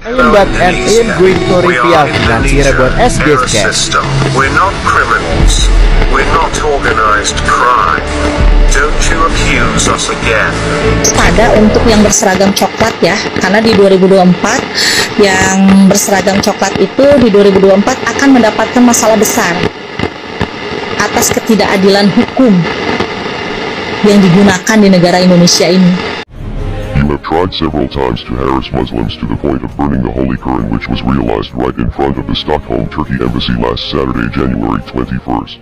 But and I'm going to reveal Nancy Rebon SBS Cast. We're not criminals. We're not organized crime. Don't you accuse us again. Pada untuk yang berseragam coklat ya, karena di 2024 yang berseragam coklat itu di 2024 akan mendapatkan masalah besar atas ketidakadilan hukum yang digunakan di negara Indonesia ini. You have tried several times to harass Muslims to the point of burning the Holy Quran, which was realized right in front of the Stockholm, Turkey embassy last Saturday, January 21st.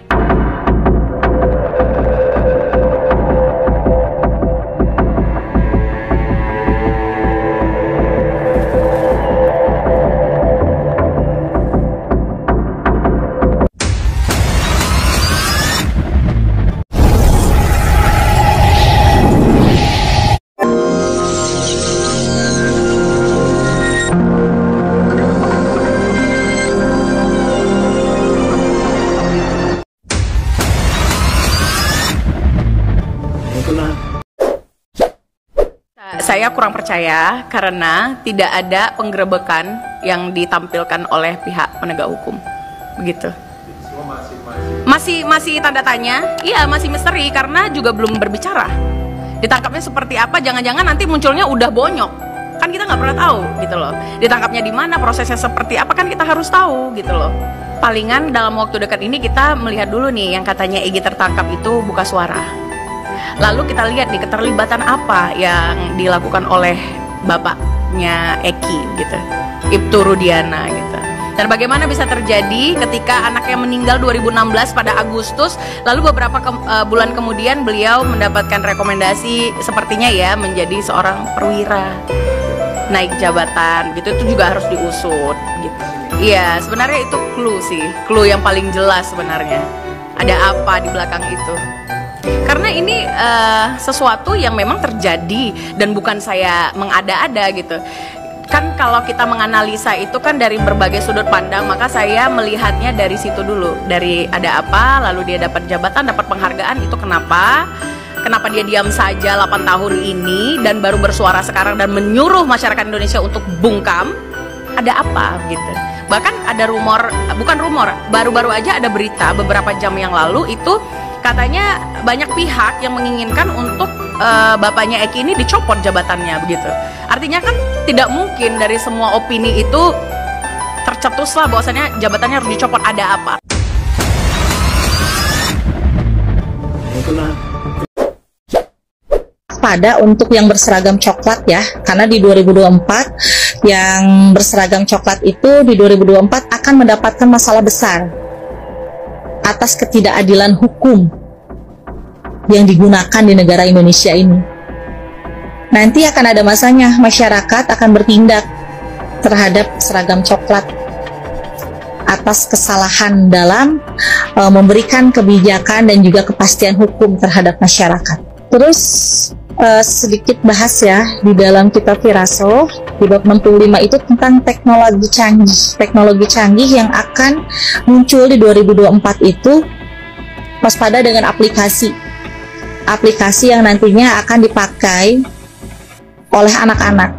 Saya kurang percaya karena tidak ada penggerebekan yang ditampilkan oleh pihak penegak hukum, begitu. Masih tanda tanya, iya masih misteri karena juga belum berbicara. Ditangkapnya seperti apa? Jangan-jangan nanti munculnya udah bonyok, kan kita nggak pernah tahu, gitu loh. Ditangkapnya di mana, prosesnya seperti apa kan kita harus tahu, gitu loh. Palingan dalam waktu dekat ini kita melihat dulu nih yang katanya Egy tertangkap itu buka suara. Lalu kita lihat nih keterlibatan apa yang dilakukan oleh bapaknya Eki gitu, Ibtu Rudiana gitu. Dan bagaimana bisa terjadi ketika anaknya meninggal 2016 pada Agustus, lalu beberapa bulan kemudian beliau mendapatkan rekomendasi sepertinya ya menjadi seorang perwira, naik jabatan gitu, itu juga harus diusut gitu. Iya, sebenarnya itu clue yang paling jelas sebenarnya. Ada apa di belakang itu? Karena ini sesuatu yang memang terjadi dan bukan saya mengada-ada gitu. Kan kalau kita menganalisa itu kan dari berbagai sudut pandang, maka saya melihatnya dari situ dulu. Dari ada apa, lalu dia dapat jabatan, dapat penghargaan, itu kenapa? Kenapa dia diam saja 8 tahun ini dan baru bersuara sekarang dan menyuruh masyarakat Indonesia untuk bungkam? Ada apa gitu. Bahkan ada bukan rumor, baru-baru aja ada berita beberapa jam yang lalu itu katanya banyak pihak yang menginginkan untuk bapaknya Eki ini dicopot jabatannya begitu. Artinya kan tidak mungkin dari semua opini itu tercetuslah bahwasannya jabatannya harus dicopot. Ada apa? Pada untuk yang berseragam coklat ya, karena di 2024 yang berseragam coklat itu di 2024 akan mendapatkan masalah besar atas ketidakadilan hukum yang digunakan di negara Indonesia ini. Nanti akan ada masanya masyarakat akan bertindak terhadap seragam coklat atas kesalahan dalam memberikan kebijakan dan juga kepastian hukum terhadap masyarakat. Terus sedikit bahas ya di dalam kitab Firaso di bab 65 itu tentang teknologi canggih yang akan muncul di 2024 itu, waspada dengan aplikasi yang nantinya akan dipakai oleh anak-anak,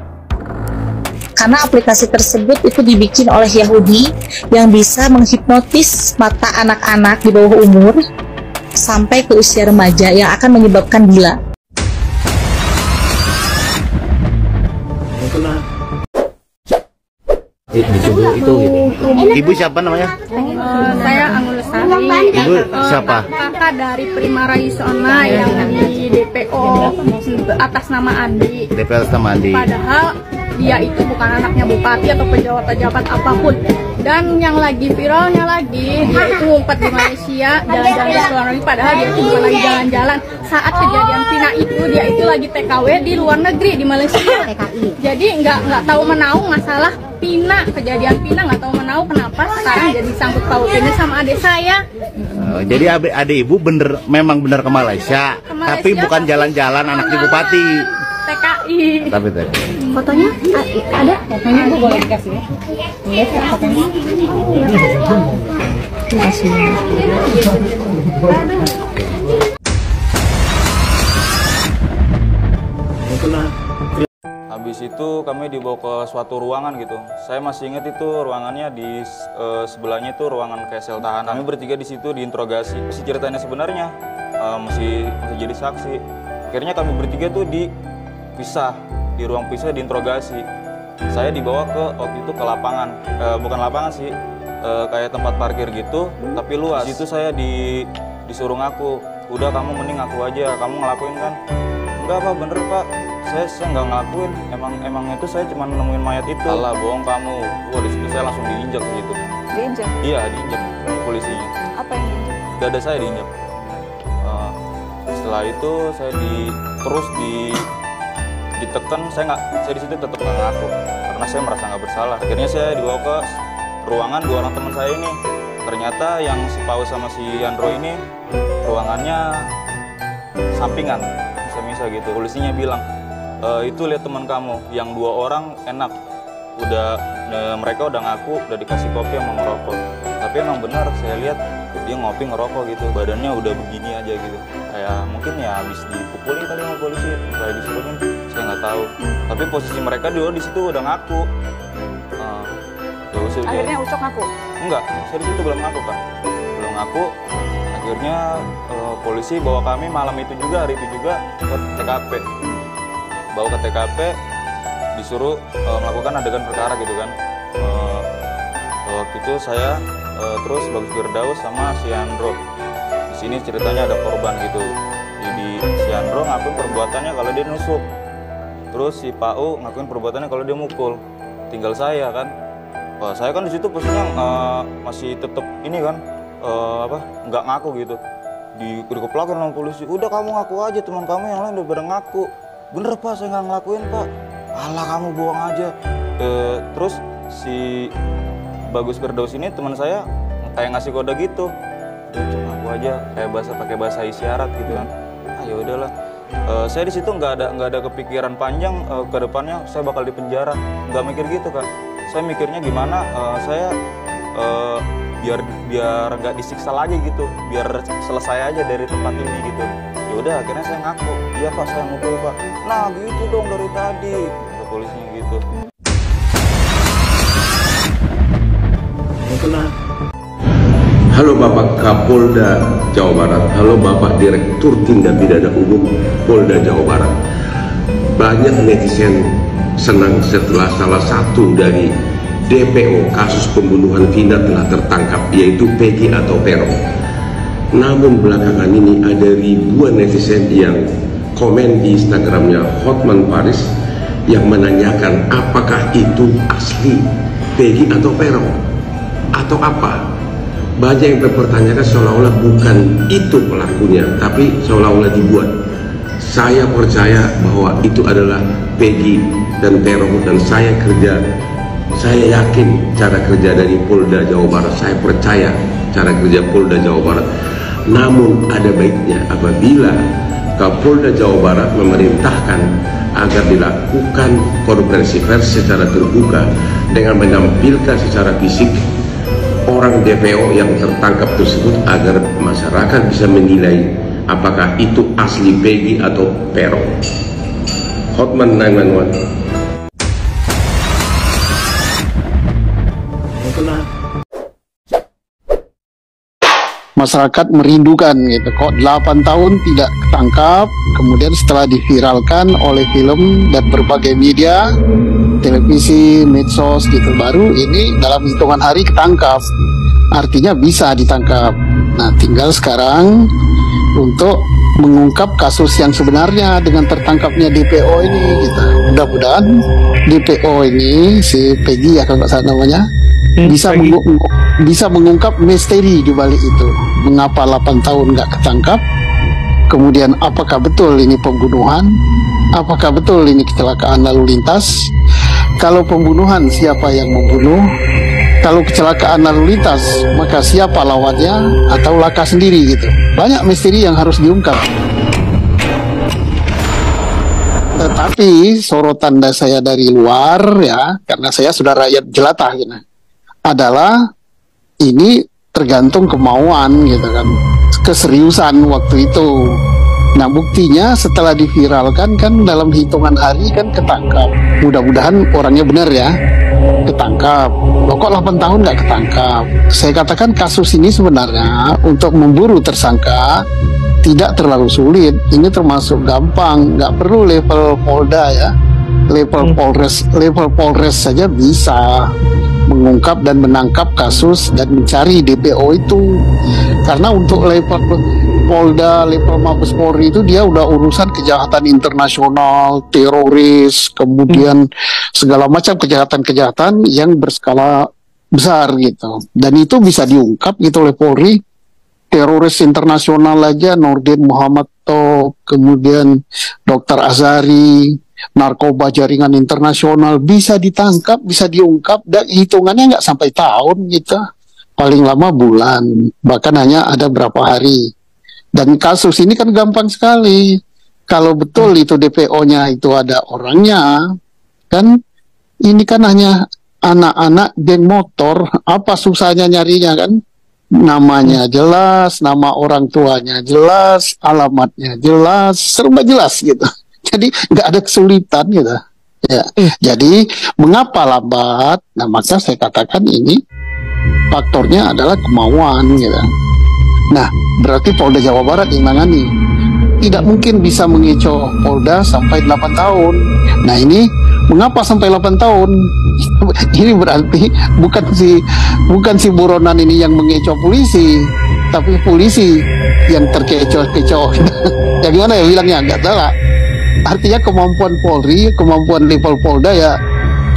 karena aplikasi tersebut itu dibikin oleh Yahudi yang bisa menghipnotis mata anak-anak di bawah umur sampai ke usia remaja yang akan menyebabkan gila. Ibu siapa namanya? Saya Angul Lestari. Ibu siapa? Kakak dari Primara Yusona yang di DPO atas nama Andi. DPO atas nama Andi. Padahal dia itu bukan anaknya bupati atau pejabat apapun. Dan yang lagi viralnya lagi, dia itu ngumpet di Malaysia, jalan-jalan ke luar negeri, padahal dia itu bukan lagi jalan-jalan. Saat kejadian Pina itu, dia itu lagi TKW di luar negeri, di Malaysia. Jadi nggak tahu menau masalah Pina, kejadian Pina nggak tahu menau kenapa sekarang jadi sangkut pautnya sama adik saya. Jadi adik ibu memang bener ke Malaysia, tapi bukan jalan-jalan anaknya bupati. TKI. Tapi fotonya ada? Fotonya Bu boleh dikasih ya? Boleh fotonya. Terima kasih. Habis itu kami dibawa ke suatu ruangan gitu. Saya masih ingat itu ruangannya di sebelahnya itu ruangan kayak sel tahanan. Kami bertiga di situ diinterogasi. Si ceritanya sebenarnya masih jadi saksi. Akhirnya kami bertiga tuh dipisah di ruang pisah diinterogasi. Saya dibawa waktu itu ke lapangan, bukan lapangan sih, kayak tempat parkir gitu, tapi luas. Di situ saya disuruh ngaku. Udah kamu mending ngaku aja, kamu ngelakuin kan? Enggak Pak, bener Pak. Saya nggak ngelakuin, emang itu saya cuma nemuin mayat itu. Alah, bohong kamu. Wah, di situ saya langsung diinjak gitu. Diinjak? Iya, diinjak sama polisinya. Apa yang diinjak? Dada saya diinjak. Setelah itu saya terus ditekan. Saya di situ tetap nggak ngaku karena saya merasa nggak bersalah. Akhirnya saya dibawa ke ruangan 2 orang teman saya ini. Ternyata yang si Paus sama si Yandro ini ruangannya sampingan, bisa gitu. Polisinya bilang, itu lihat teman kamu, yang 2 orang enak, mereka udah ngaku, udah dikasih kopi sama ngerokok. Tapi emang benar, saya lihat dia ngopi ngerokok gitu, badannya udah begini aja gitu. Kayak mungkin ya habis dipukulin kali sama polisi, saya disuruhin, saya nggak tahu. Tapi posisi mereka di situ udah ngaku. Akhirnya Ucok ngaku? Enggak, saya di situ belum ngaku Kak, belum ngaku. Akhirnya polisi bawa kami malam itu juga, hari itu juga ke TKP. Bawa ke TKP, disuruh melakukan adegan perkara gitu kan. Waktu itu saya terus Bagus Firdaus sama si Yandro. Di sini ceritanya ada korban gitu. Jadi si Yandro ngakuin perbuatannya kalau dia nusuk. Terus si Pau ngakuin perbuatannya kalau dia mukul. Tinggal saya kan. Saya kan di situ posisinya masih tetap ini kan nggak ngaku gitu. Dikeplakin sama polisi. Udah kamu ngaku aja, teman kamu yang lain udah pada ngaku. Bener Pak, saya nggak ngelakuin Pak. Alah kamu bohong aja. Terus si Bagus Firdaus ini teman saya kayak ngasih kode gitu. Cuma ngaku aja, kayak pakai bahasa isyarat gitu kan. Ya udahlah. Saya di situ nggak ada kepikiran panjang ke depannya saya bakal dipenjara. Nggak mikir gitu Kak. Saya mikirnya gimana saya biar nggak disiksa lagi gitu, biar selesai aja dari tempat ini gitu. Ya udah akhirnya saya ngaku, iya Pak saya mukul Pak. Nah gitu dong dari tadi, kata polisinya gitu. Halo Bapak Kapolda Jawa Barat, halo Bapak Direktur Tindak Pidana Umum Polda Jawa Barat. Banyak netizen senang setelah salah satu dari DPO kasus pembunuhan Vina telah tertangkap, yaitu Peggy atau Peron. Namun belakangan ini ada ribuan netizen yang komen di Instagramnya Hotman Paris yang menanyakan apakah itu asli Peggy atau Peron atau apa. Banyak yang berpertanyakan seolah-olah bukan itu pelakunya, tapi seolah-olah dibuat. Saya percaya bahwa itu adalah Peggy dan Peron, dan saya yakin cara kerja dari Polda Jawa Barat. Saya percaya cara kerja Polda Jawa Barat. Namun ada baiknya apabila Kapolda Jawa Barat memerintahkan agar dilakukan konferensi pers secara terbuka dengan menampilkan secara fisik orang DPO yang tertangkap tersebut agar masyarakat bisa menilai apakah itu asli Peggy atau Peron. Hotman 911. Masyarakat merindukan gitu, kok 8 tahun tidak ketangkap. Kemudian setelah diviralkan oleh film dan berbagai media, televisi, medsos gitu, baru ini dalam hitungan hari ketangkap. Artinya bisa ditangkap. Nah, tinggal sekarang untuk mengungkap kasus yang sebenarnya dengan tertangkapnya DPO ini gitu. Mudah-mudahan DPO ini, si Peggy ya kalau nggak salah namanya, bisa mengungkap misteri di balik itu. Mengapa 8 tahun nggak ketangkap? Kemudian apakah betul ini pembunuhan? Apakah betul ini kecelakaan lalu lintas? Kalau pembunuhan, siapa yang membunuh? Kalau kecelakaan lalu lintas, maka siapa lawannya? Atau laka sendiri gitu. Banyak misteri yang harus diungkap. Tetapi sorotan saya dari luar ya, karena saya sudah rakyat jelata gitu, adalah ini tergantung kemauan gitu kan, keseriusan waktu itu. Nah buktinya setelah diviralkan kan dalam hitungan hari kan ketangkap. Mudah-mudahan orangnya benar ya, ketangkap. Loh kok 8 tahun nggak ketangkap? Saya katakan kasus ini sebenarnya untuk memburu tersangka tidak terlalu sulit. Ini termasuk gampang, nggak perlu level Polda ya. Level Polres saja bisa mengungkap dan menangkap kasus dan mencari DPO itu. Karena untuk level Polda, level Mabes Polri itu dia udah urusan kejahatan internasional, teroris, kemudian segala macam kejahatan-kejahatan yang berskala besar gitu. Dan itu bisa diungkap gitu oleh Polri. Teroris internasional aja, Nordin Muhammad Top, kemudian Dr. Azari, narkoba jaringan internasional bisa ditangkap, bisa diungkap, dan hitungannya nggak sampai tahun gitu, paling lama bulan, bahkan hanya ada berapa hari. Dan kasus ini kan gampang sekali, kalau betul itu DPO-nya itu ada orangnya, kan ini kan hanya anak-anak geng motor, apa susahnya nyarinya kan? Namanya jelas, nama orang tuanya jelas, alamatnya jelas, serba jelas gitu. Jadi nggak ada kesulitan gitu. Ya. Jadi mengapa lambat? Nah maka saya katakan ini faktornya adalah kemauan gitu. Nah berarti Polda Jawa Barat yang nangani. Tidak mungkin bisa mengecoh Polda sampai 8 tahun. Nah ini mengapa sampai 8 tahun? Ini berarti bukan si buronan ini yang mengecoh polisi, tapi polisi yang terkecoh-kecoh. Ya gimana ya bilangnya, nggak tahu lah. Artinya kemampuan Polri, kemampuan level Polda ya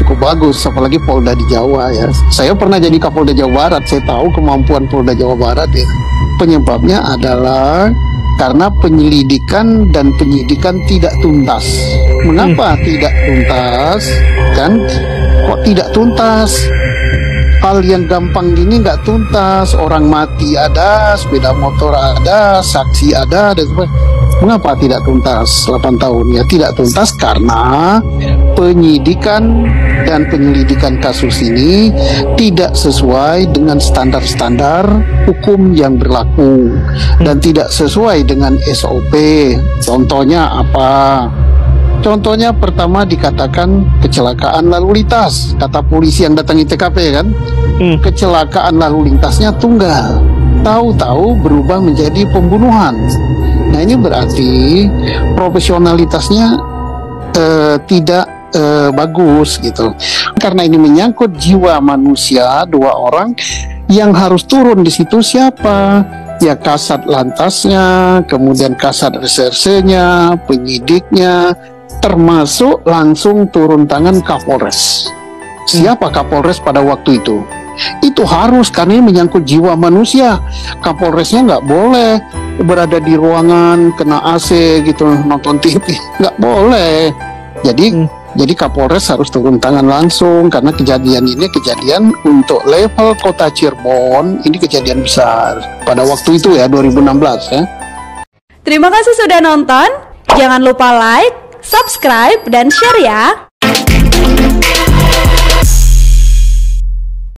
cukup bagus, apalagi Polda di Jawa ya. Saya pernah jadi Kapolda Jawa Barat, saya tahu kemampuan Polda Jawa Barat ya. Penyebabnya adalah karena penyelidikan dan penyidikan tidak tuntas. Mengapa tidak tuntas? Kan kok tidak tuntas? Hal yang gampang gini nggak tuntas. Orang mati ada, sepeda motor ada, saksi ada, dan sebagainya. Mengapa tidak tuntas 8 tahun? Ya tidak tuntas karena penyidikan dan penyelidikan kasus ini tidak sesuai dengan standar-standar hukum yang berlaku dan tidak sesuai dengan SOP. Contohnya apa? Contohnya pertama dikatakan kecelakaan lalu lintas. Kata polisi yang datangi TKP kan, kecelakaan lalu lintasnya tunggal. Tahu-tahu berubah menjadi pembunuhan. Nah ini berarti profesionalitasnya tidak bagus gitu. Karena ini menyangkut jiwa manusia, 2 orang yang harus turun di situ siapa? Ya kasat lantasnya, kemudian kasat resersenya, penyidiknya, termasuk langsung turun tangan Kapolres. Siapa Kapolres pada waktu itu? Itu harus, karena ini menyangkut jiwa manusia. Kapolresnya nggak boleh berada di ruangan kena AC gitu nonton TV, nggak boleh. Jadi Kapolres harus turun tangan langsung, karena kejadian ini kejadian untuk level kota Cirebon, ini kejadian besar pada waktu itu ya, 2016 ya. Terima kasih sudah nonton, jangan lupa like, subscribe, dan share ya.